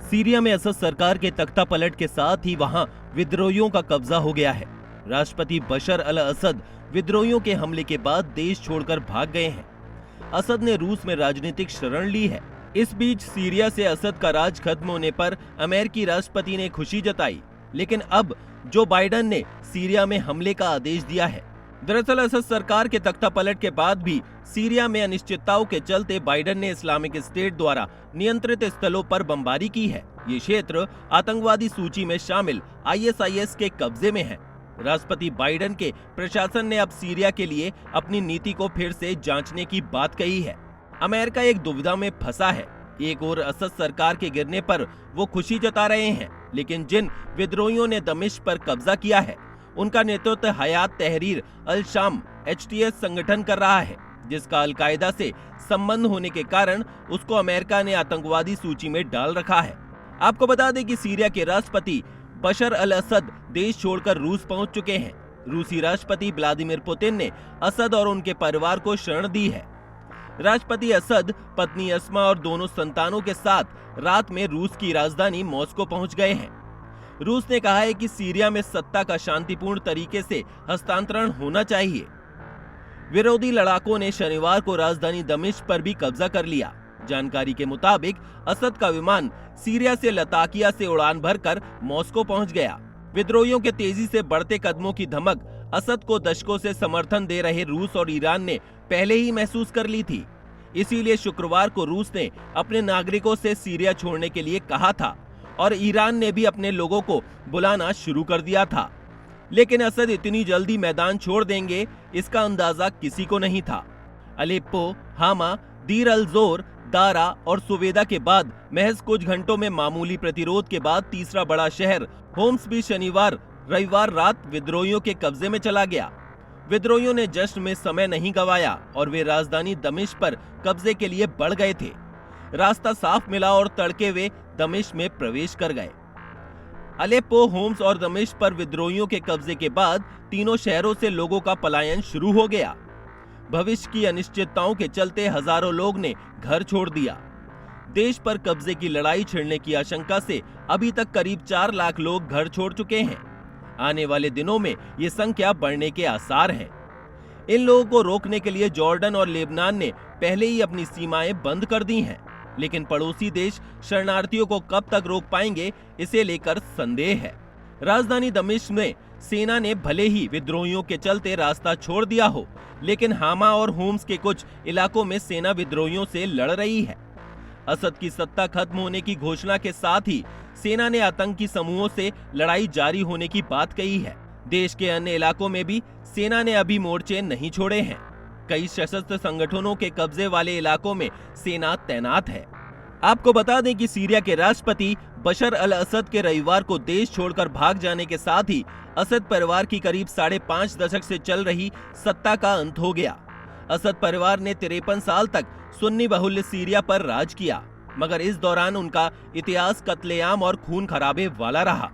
Syria में असद सरकार के तख्तापलट के साथ ही वहां विद्रोहियों का कब्जा हो गया है। राष्ट्रपति बशर अल असद विद्रोहियों के हमले के बाद देश छोड़कर भाग गए हैं। असद ने रूस में राजनीतिक शरण ली है। इस बीच सीरिया से असद का राज खत्म होने पर अमेरिकी राष्ट्रपति ने खुशी जताई, लेकिन अब जो बाइडेन ने सीरिया में हमले का आदेश दिया है। दरअसल असद सरकार के तख्तापलट के बाद भी सीरिया में अनिश्चितताओं के चलते बाइडेन ने इस्लामिक स्टेट द्वारा नियंत्रित स्थलों पर बमबारी की है। ये क्षेत्र आतंकवादी सूची में शामिल ISIS के कब्जे में है। राष्ट्रपति बाइडेन के प्रशासन ने अब सीरिया के लिए अपनी नीति को फिर से जांचने की बात कही है। अमेरिका एक दुविधा में फंसा है। एक ओर असद सरकार के गिरने पर वो खुशी जता रहे हैं, लेकिन जिन विद्रोहियों ने दमिश्क पर कब्जा किया है उनका नेतृत्व हयात तहरीर अल शाम HTS संगठन कर रहा है, जिसका अल-कायदा से संबंध होने के कारण उसको अमेरिका ने आतंकवादी सूची में डाल रखा है। आपको बता दें कि सीरिया के राष्ट्रपति बशर अल असद देश छोड़कर रूस पहुंच चुके हैं। रूसी राष्ट्रपति व्लादिमीर पुतिन ने असद और उनके परिवार को शरण दी है। राष्ट्रपति असद पत्नी अस्मा और दोनों संतानों के साथ रात में रूस की राजधानी मॉस्को पहुंच गए हैं। रूस ने कहा है कि सीरिया में सत्ता का शांतिपूर्ण तरीके से हस्तांतरण होना चाहिए। विरोधी लड़ाकों ने शनिवार को राजधानी दमिश्क पर भी कब्जा कर लिया। जानकारी के मुताबिक असद का विमान सीरिया से लताकिया से उड़ान भरकर मॉस्को पहुंच गया। विद्रोहियों के तेजी से बढ़ते कदमों की धमक असद को दशकों से समर्थन दे रहे रूस और ईरान ने पहले ही महसूस कर ली थी। इसीलिए शुक्रवार को रूस ने अपने नागरिकों से सीरिया छोड़ने के लिए कहा था और ईरान ने भी अपने लोगों को बुलाना शुरू कर दिया था। लेकिन असद इतनी जल्दी मैदान छोड़ देंगे, इसका अंदाजा किसी को नहीं था। अलेप्पो, हामा, दीर अल जोर, दारा और सुवेदा के बाद महज कुछ घंटों में मामूली प्रतिरोध के बाद तीसरा बड़ा शहर होम्स भी रविवार रात विद्रोहियों के कब्जे में चला गया। विद्रोहियों ने जश्न में समय नहीं गंवाया और वे राजधानी दमिश्क पर कब्जे के लिए बढ़ गए थे। रास्ता साफ मिला और तड़के वे दमिश्क में प्रवेश कर गए। अलेप्पो, होम्स और दमिश्क पर विद्रोहियों के कब्जे के बाद तीनों शहरों से लोगों का पलायन शुरू हो गया। भविष्य की अनिश्चितताओं के चलते हजारों लोग ने घर छोड़ दिया। देश पर कब्जे की लड़ाई छिड़ने की आशंका से अभी तक करीब 4 लाख लोग घर छोड़ चुके हैं। आने वाले दिनों में ये संख्या बढ़ने के आसार हैं। इन लोगों को रोकने के लिए जॉर्डन और लेबनान ने पहले ही अपनी सीमाएं बंद कर दी हैं, लेकिन पड़ोसी देश शरणार्थियों को कब तक रोक पाएंगे, इसे लेकर संदेह है। राजधानी दमिश्क में सेना ने भले ही विद्रोहियों के चलते रास्ता छोड़ दिया हो, लेकिन हामा और होम्स के कुछ इलाकों में सेना विद्रोहियों से लड़ रही है। असद की सत्ता खत्म होने की घोषणा के साथ ही सेना ने आतंकी समूहों से लड़ाई जारी होने की बात कही है। देश के अन्य इलाकों में भी सेना ने अभी मोर्चे नहीं छोड़े हैं। कई सशस्त्र संगठनों के कब्जे वाले इलाकों में सेना तैनात है। आपको बता दें कि सीरिया के राष्ट्रपति बशर अल असद के रविवार को देश छोड़कर भाग जाने के साथ ही असद परिवार की करीब 5.5 दशक से चल रही सत्ता का अंत हो गया। असद परिवार ने 53 साल तक सुन्नी बहुल्य सीरिया पर राज किया, मगर इस दौरान उनका इतिहास कत्लेआम और खून खराबे वाला रहा।